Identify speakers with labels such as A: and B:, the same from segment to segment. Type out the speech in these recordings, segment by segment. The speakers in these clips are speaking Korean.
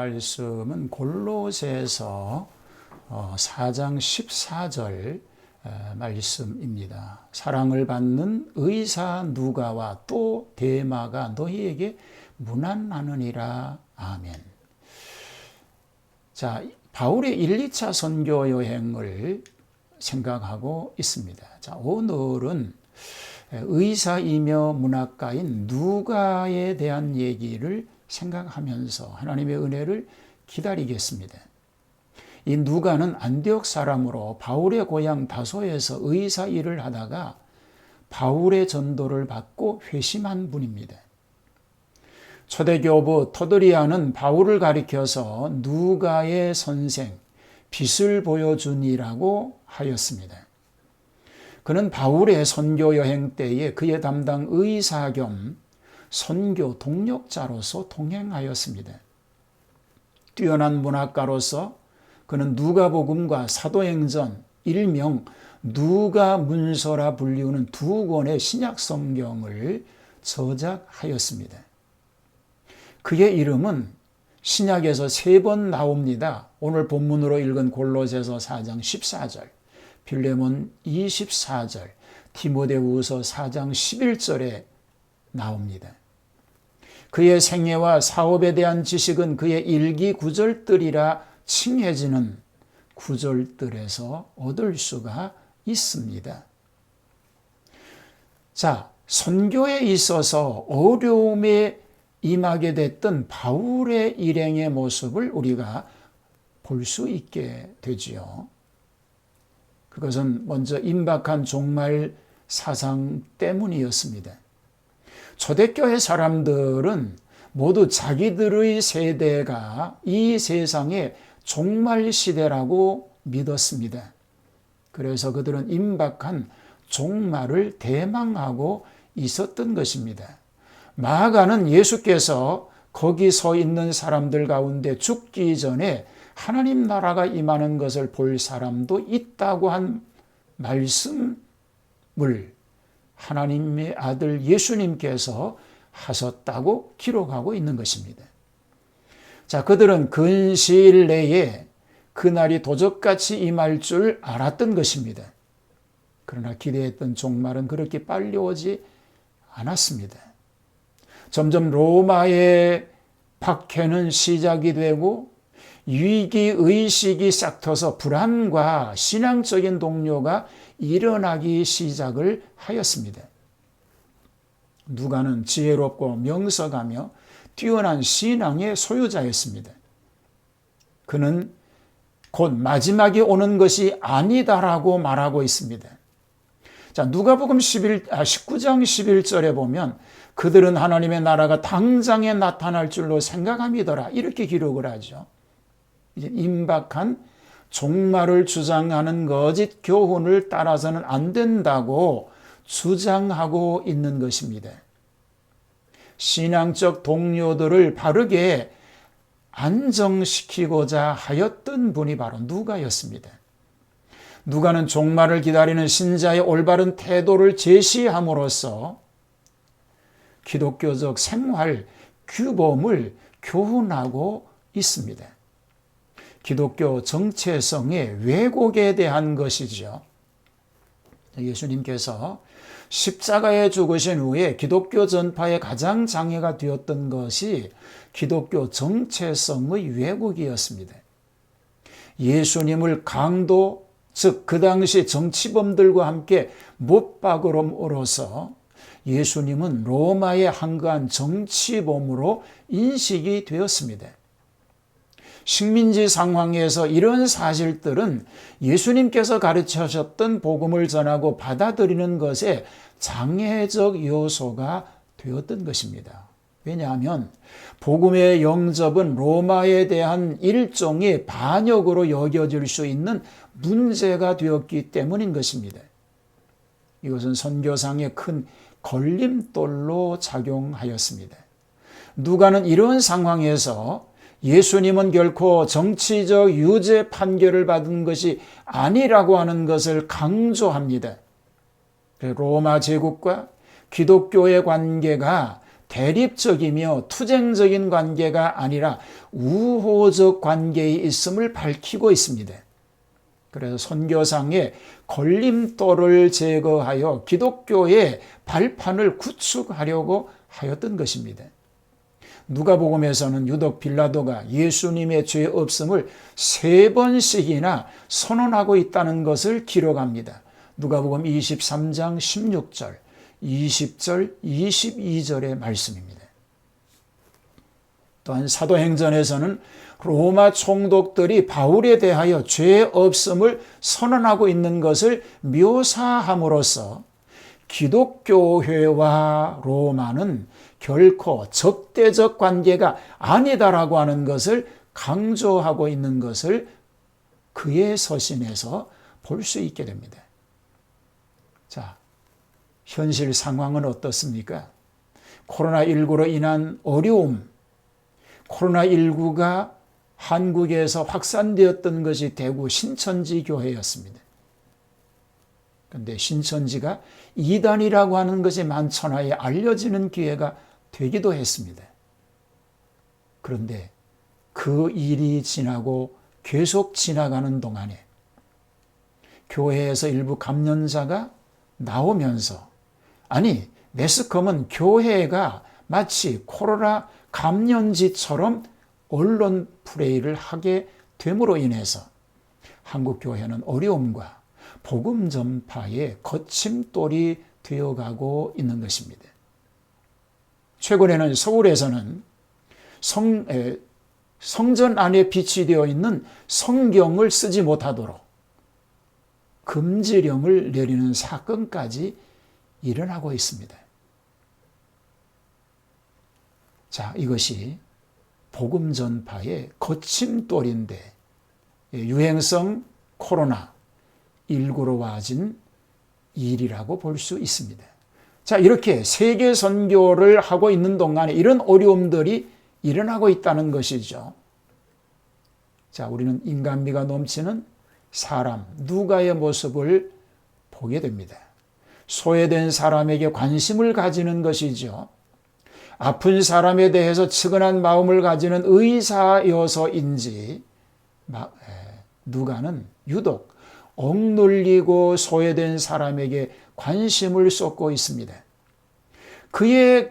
A: 말씀은 골로새서 4장 14절 말씀입니다. 사랑을 받는 의사 누가와 또 데마가 너희에게 문안하느니라. 아멘. 자, 바울의 1, 2차 선교 여행을 생각하고 있습니다. 자, 오늘은 의사이며 문학가인 누가에 대한 얘기를 생각하면서 하나님의 은혜를 기다리겠습니다. 이 누가는 안디옥 사람으로 바울의 고향 다소에서 의사 일을 하다가 바울의 전도를 받고 회심한 분입니다. 초대교부 토드리아는 바울을 가리켜서 누가의 선생, 빛을 보여주니라고 하였습니다. 그는 바울의 선교 여행 때에 그의 담당 의사 겸 선교 동력자로서 동행하였습니다. 뛰어난 문학가로서 그는 누가복음과 사도행전, 일명 누가문서라 불리우는 두 권의 신약 성경을 저작하였습니다. 그의 이름은 신약에서 3번 나옵니다. 오늘 본문으로 읽은 골로새서 4장 14절, 빌레몬 24절, 디모데후서 4장 11절에 나옵니다. 그의 생애와 사업에 대한 지식은 그의 일기 구절들이라 칭해지는 구절들에서 얻을 수가 있습니다. 자, 선교에 있어서 어려움에 임하게 됐던 바울의 일행의 모습을 우리가 볼 수 있게 되지요. 그것은 먼저 임박한 종말 사상 때문이었습니다. 초대교회 사람들은 모두 자기들의 세대가 이 세상의 종말 시대라고 믿었습니다. 그래서 그들은 임박한 종말을 대망하고 있었던 것입니다. 마가는 예수께서 거기 서 있는 사람들 가운데 죽기 전에 하나님 나라가 임하는 것을 볼 사람도 있다고 한 말씀을 하나님의 아들 예수님께서 하셨다고 기록하고 있는 것입니다. 자, 그들은 근시일 내에 그날이 도적같이 임할 줄 알았던 것입니다. 그러나 기대했던 종말은 그렇게 빨리 오지 않았습니다. 점점 로마의 박해는 시작이 되고 위기의식이 싹터서 불안과 신앙적인 동요가 일어나기 시작을 하였습니다. 누가는 지혜롭고 명석하며 뛰어난 신앙의 소유자였습니다. 그는 곧 마지막이 오는 것이 아니다라고 말하고 있습니다. 자, 누가복음 19장 11절에 보면 그들은 하나님의 나라가 당장에 나타날 줄로 생각함이더라, 이렇게 기록을 하죠. 이제 임박한 종말을 주장하는 거짓 교훈을 따라서는 안 된다고 주장하고 있는 것입니다. 신앙적 동료들을 바르게 안정시키고자 하였던 분이 바로 누가였습니다. 누가는 종말을 기다리는 신자의 올바른 태도를 제시함으로써 기독교적 생활 규범을 교훈하고 있습니다. 기독교 정체성의 왜곡에 대한 것이죠. 예수님께서 십자가에 죽으신 후에 기독교 전파의 가장 장애가 되었던 것이 기독교 정체성의 왜곡이었습니다. 예수님을 강도, 즉 그 당시 정치범들과 함께 못 박음으로써 예수님은 로마의 한가한 정치범으로 인식이 되었습니다. 식민지 상황에서 이런 사실들은 예수님께서 가르치셨던 복음을 전하고 받아들이는 것에 장애적 요소가 되었던 것입니다. 왜냐하면 복음의 영접은 로마에 대한 일종의 반역으로 여겨질 수 있는 문제가 되었기 때문인 것입니다. 이것은 선교상의 큰 걸림돌로 작용하였습니다. 누가는 이런 상황에서 예수님은 결코 정치적 유죄 판결을 받은 것이 아니라고 하는 것을 강조합니다. 로마 제국과 기독교의 관계가 대립적이며 투쟁적인 관계가 아니라 우호적 관계에 있음을 밝히고 있습니다. 그래서 선교상의 걸림돌을 제거하여 기독교의 발판을 구축하려고 하였던 것입니다. 누가복음에서는 유독 빌라도가 예수님의 죄 없음을 3번씩이나 선언하고 있다는 것을 기록합니다. 누가복음 23장 16절, 20절, 22절의 말씀입니다. 또한 사도행전에서는 로마 총독들이 바울에 대하여 죄 없음을 선언하고 있는 것을 묘사함으로써 기독교회와 로마는 결코 적대적 관계가 아니다라고 하는 것을 강조하고 있는 것을 그의 서신에서 볼 수 있게 됩니다. 자, 현실 상황은 어떻습니까? 코로나19로 인한 어려움, 코로나19가 한국에서 확산되었던 것이 대구 신천지 교회였습니다. 그런데 신천지가 이단이라고 하는 것이 만천하에 알려지는 기회가 되기도 했습니다. 그런데 그 일이 지나고 계속 지나가는 동안에 교회에서 일부 감염자가 나오면서 매스컴은 교회가 마치 코로나 감염지처럼 언론 플레이를 하게 됨으로 인해서 한국교회는 어려움과 복음 전파의 거침돌이 되어가고 있는 것입니다. 최근에는 서울에서는 성전 안에 비치되어 있는 성경을 쓰지 못하도록 금지령을 내리는 사건까지 일어나고 있습니다. 자, 이것이 복음 전파의 거침돌인데 유행성 코로나19로 와진 일이라고 볼 수 있습니다. 자, 이렇게 세계 선교를 하고 있는 동안에 이런 어려움들이 일어나고 있다는 것이죠. 자, 우리는 인간미가 넘치는 사람, 누가의 모습을 보게 됩니다. 소외된 사람에게 관심을 가지는 것이죠. 아픈 사람에 대해서 측은한 마음을 가지는 의사여서인지 누가는 유독 억눌리고 소외된 사람에게 관심을 쏟고 있습니다. 그가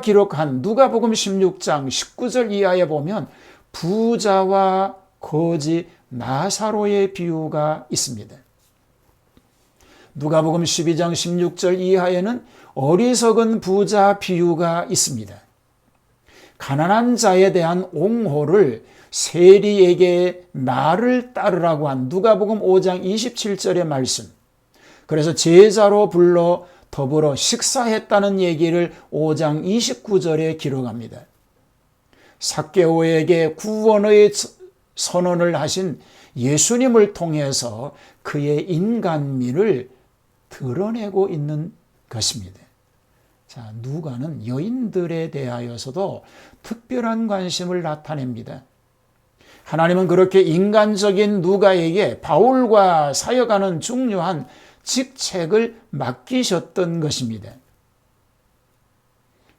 A: 기록한 누가복음 16장 19절 이하에 보면 부자와 거지 나사로의 비유가 있습니다. 누가복음 12장 16절 이하에는 어리석은 부자 비유가 있습니다. 가난한 자에 대한 옹호를 세리에게 나를 따르라고 한 누가복음 5장 27절의 말씀. 그래서 제자로 불러 더불어 식사했다는 얘기를 5장 29절에 기록합니다. 삭개오에게 구원의 선언을 하신 예수님을 통해서 그의 인간미를 드러내고 있는 것입니다. 자, 누가는 여인들에 대하여서도 특별한 관심을 나타냅니다. 하나님은 그렇게 인간적인 누가에게 바울과 사역하는 중요한 직책을 맡기셨던 것입니다.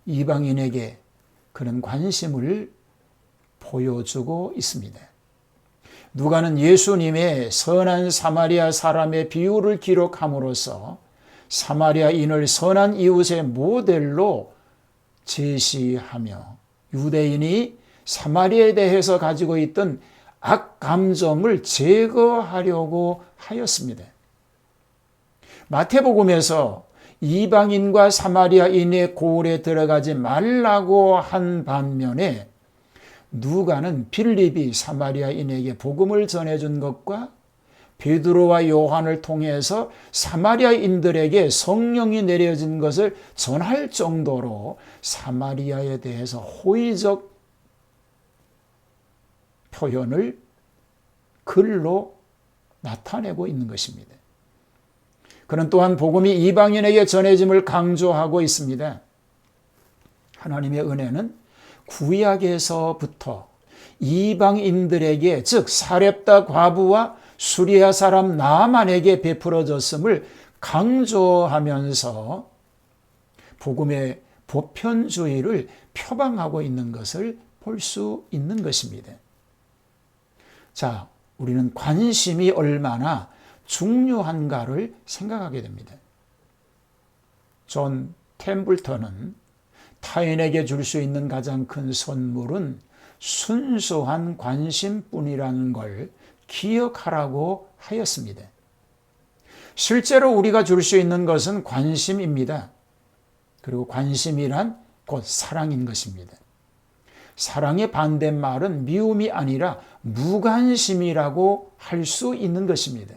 A: 이방인에게 그런 관심을 보여주고 있습니다. 누가는 예수님의 선한 사마리아 사람의 비유를 기록함으로써 사마리아인을 선한 이웃의 모델로 제시하며 유대인이 사마리아에 대해서 가지고 있던 악감정을 제거하려고 하였습니다. 마태복음에서 이방인과 사마리아인의 고을에 들어가지 말라고 한 반면에 누가는 빌립이 사마리아인에게 복음을 전해준 것과 베드로와 요한을 통해서 사마리아인들에게 성령이 내려진 것을 전할 정도로 사마리아에 대해서 호의적 표현을 글로 나타내고 있는 것입니다. 그는 또한 복음이 이방인에게 전해짐을 강조하고 있습니다. 하나님의 은혜는 구약에서부터 이방인들에게, 즉 사렙다 과부와 수리아 사람 나만에게 베풀어졌음을 강조하면서 복음의 보편주의를 표방하고 있는 것을 볼 수 있는 것입니다. 자, 우리는 관심이 얼마나 중요한가를 생각하게 됩니다. 존 템블턴은 타인에게 줄 수 있는 가장 큰 선물은 순수한 관심뿐이라는 걸 기억하라고 하였습니다. 실제로 우리가 줄 수 있는 것은 관심입니다. 그리고 관심이란 곧 사랑인 것입니다. 사랑의 반대말은 미움이 아니라 무관심이라고 할 수 있는 것입니다.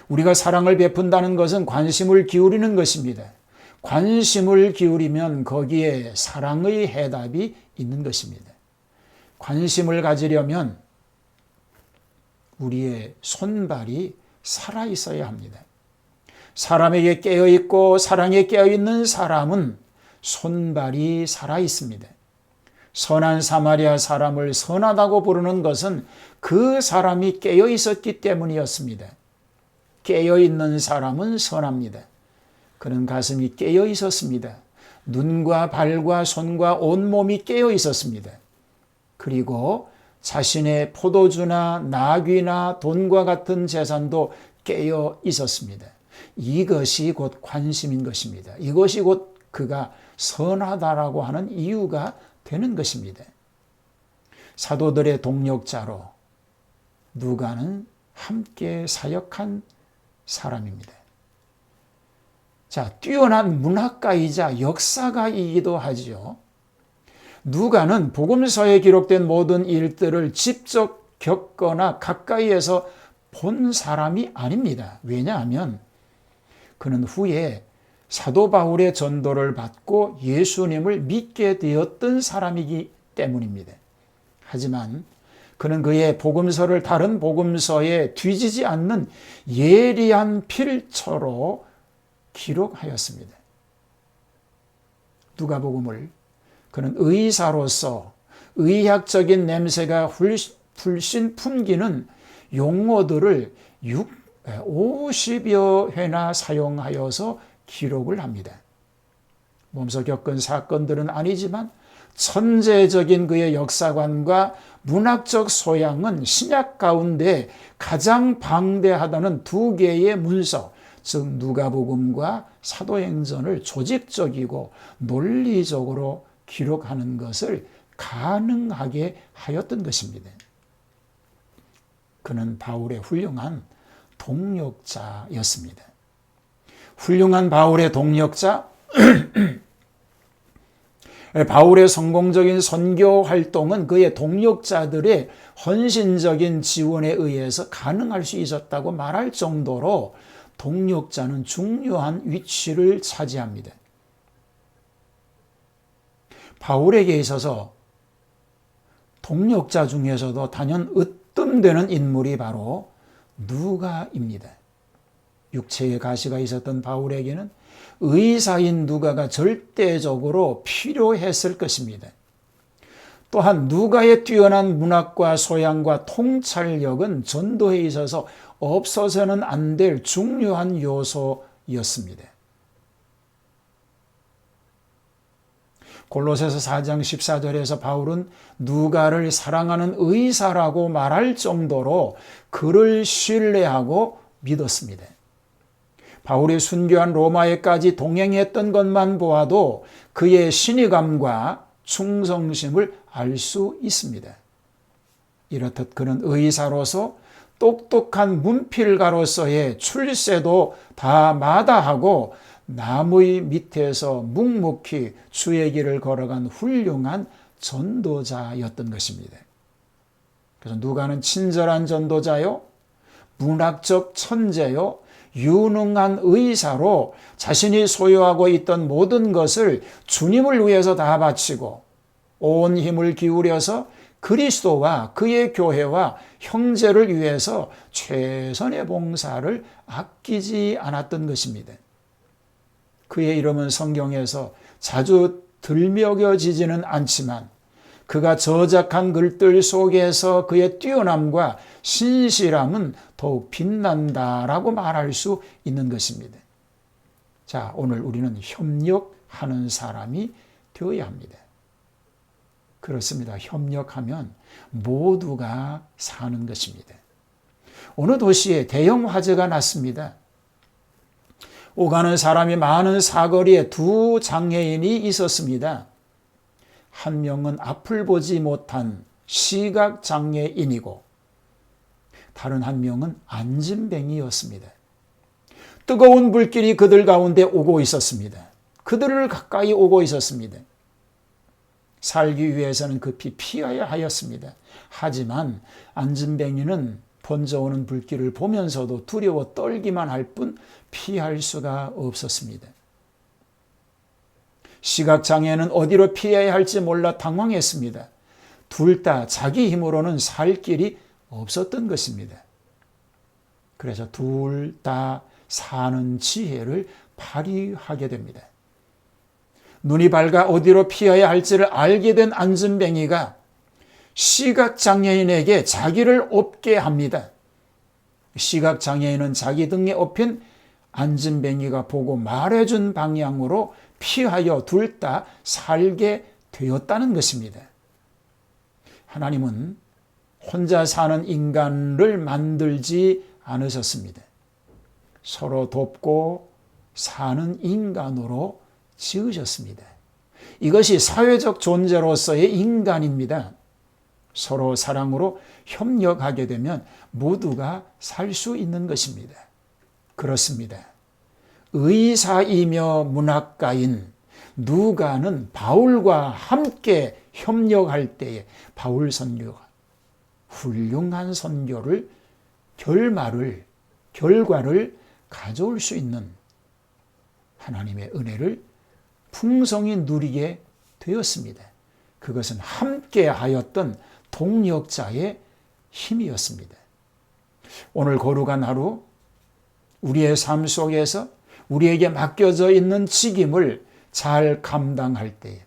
A: 우리가 사랑을 베푼다는 것은 관심을 기울이는 것입니다. 관심을 기울이면 거기에 사랑의 해답이 있는 것입니다. 관심을 가지려면 우리의 손발이 살아 있어야 합니다. 사람에게 깨어있고 사랑에 깨어있는 사람은 손발이 살아 있습니다. 선한 사마리아 사람을 선하다고 부르는 것은 그 사람이 깨어 있었기 때문이었습니다. 깨어 있는 사람은 선합니다. 그는 가슴이 깨어 있었습니다. 눈과 발과 손과 온몸이 깨어 있었습니다. 그리고 자신의 포도주나 나귀나 돈과 같은 재산도 깨어 있었습니다. 이것이 곧 관심인 것입니다. 이것이 곧 그가 선하다라고 하는 이유가 되는 것입니다. 사도들의 동력자로 누가는 함께 사역한 사람입니다. 자, 뛰어난 문학가이자 역사가이기도 하지요. 누가는 복음서에 기록된 모든 일들을 직접 겪거나 가까이에서 본 사람이 아닙니다. 왜냐하면 그는 후에 사도 바울의 전도를 받고 예수님을 믿게 되었던 사람이기 때문입니다. 하지만 그는 그의 복음서를 다른 복음서에 뒤지지 않는 예리한 필처로 기록하였습니다. 누가복음을 그는 의사로서 의학적인 냄새가 훨씬 풍기는 용어들을 50여 회나 사용하여서 기록을 합니다. 몸소 겪은 사건들은 아니지만 천재적인 그의 역사관과 문학적 소양은 신약 가운데 가장 방대하다는 두 개의 문서, 즉 누가복음과 사도행전을 조직적이고 논리적으로 기록하는 것을 가능하게 하였던 것입니다. 그는 바울의 훌륭한 동력자였습니다. 훌륭한 바울의 동력자, 바울의 성공적인 선교 활동은 그의 동력자들의 헌신적인 지원에 의해서 가능할 수 있었다고 말할 정도로 동력자는 중요한 위치를 차지합니다. 바울에게 있어서 동력자 중에서도 단연 으뜸되는 인물이 바로 누가입니다. 육체의 가시가 있었던 바울에게는 의사인 누가가 절대적으로 필요했을 것입니다. 또한 누가의 뛰어난 문학과 소양과 통찰력은 전도에 있어서 없어서는 안 될 중요한 요소였습니다. 골로새서 4장 14절에서 바울은 누가를 사랑하는 의사라고 말할 정도로 그를 신뢰하고 믿었습니다. 바울이 순교한 로마에까지 동행했던 것만 보아도 그의 신의감과 충성심을 알 수 있습니다. 이렇듯 그는 의사로서 똑똑한 문필가로서의 출세도 다 마다하고 나무의 밑에서 묵묵히 주의 길을 걸어간 훌륭한 전도자였던 것입니다. 그래서 누가는 친절한 전도자요, 문학적 천재요, 유능한 의사로 자신이 소유하고 있던 모든 것을 주님을 위해서 다 바치고 온 힘을 기울여서 그리스도와 그의 교회와 형제를 위해서 최선의 봉사를 아끼지 않았던 것입니다. 그의 이름은 성경에서 자주 들먹여지지는 않지만 그가 저작한 글들 속에서 그의 뛰어남과 신실함은 더욱 빛난다라고 말할 수 있는 것입니다. 자, 오늘 우리는 협력하는 사람이 되어야 합니다. 그렇습니다. 협력하면 모두가 사는 것입니다. 어느 도시에 대형 화재가 났습니다. 오가는 사람이 많은 사거리에 두 장애인이 있었습니다. 한 명은 앞을 보지 못한 시각장애인이고 다른 한 명은 안진뱅이였습니다. 뜨거운 불길이 그들 가운데 오고 있었습니다. 그들을 가까이 오고 있었습니다. 살기 위해서는 급히 피해야 하였습니다. 하지만 안진뱅이는 번져오는 불길을 보면서도 두려워 떨기만 할 뿐 피할 수가 없었습니다. 시각장애는 어디로 피해야 할지 몰라 당황했습니다. 둘 다 자기 힘으로는 살 길이 없었던 것입니다. 그래서 둘 다 사는 지혜를 발휘하게 됩니다. 눈이 밝아 어디로 피해야 할지를 알게 된 안진뱅이가 시각장애인에게 자기를 업게 합니다. 시각장애인은 자기 등에 업힌 안진뱅이가 보고 말해준 방향으로 피하여 둘 다 살게 되었다는 것입니다. 하나님은 혼자 사는 인간을 만들지 않으셨습니다. 서로 돕고 사는 인간으로 지으셨습니다. 이것이 사회적 존재로서의 인간입니다. 서로 사랑으로 협력하게 되면 모두가 살 수 있는 것입니다. 그렇습니다. 의사이며 문학가인 누가는 바울과 함께 협력할 때에 바울 선교가 훌륭한 선교를 결과를 가져올 수 있는 하나님의 은혜를 풍성히 누리게 되었습니다. 그것은 함께 하였던 동력자의 힘이었습니다. 오늘 거룩한 하루 우리의 삶 속에서 우리에게 맡겨져 있는 직임을 잘 감당할 때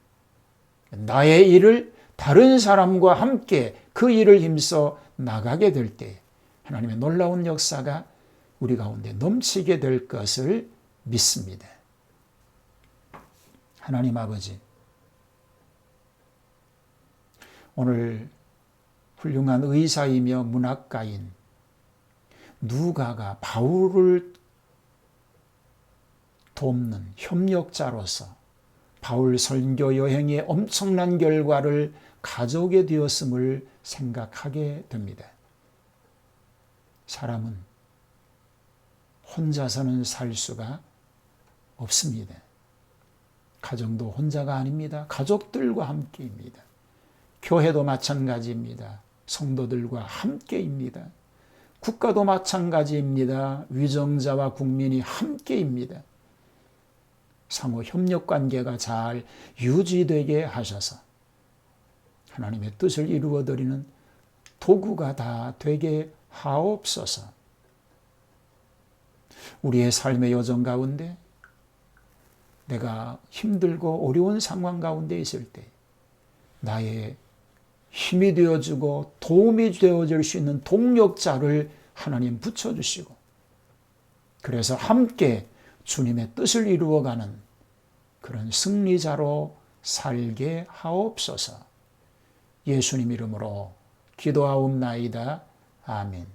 A: 나의 일을 다른 사람과 함께 그 일을 힘써 나가게 될 때 하나님의 놀라운 역사가 우리 가운데 넘치게 될 것을 믿습니다. 하나님 아버지, 오늘 훌륭한 의사이며 문학가인 누가가 바울을 돕는 협력자로서 바울 선교 여행의 엄청난 결과를 가져오게 되었음을 생각하게 됩니다. 사람은 혼자서는 살 수가 없습니다. 가정도 혼자가 아닙니다. 가족들과 함께입니다. 교회도 마찬가지입니다. 성도들과 함께입니다. 국가도 마찬가지입니다. 위정자와 국민이 함께입니다. 상호 협력 관계가 잘 유지되게 하셔서 하나님의 뜻을 이루어드리는 도구가 다 되게 하옵소서. 우리의 삶의 여정 가운데 내가 힘들고 어려운 상황 가운데 있을 때 나의 힘이 되어주고 도움이 되어줄 수 있는 동력자를 하나님 붙여주시고 그래서 함께 주님의 뜻을 이루어가는 그런 승리자로 살게 하옵소서. 예수님 이름으로 기도하옵나이다. 아멘.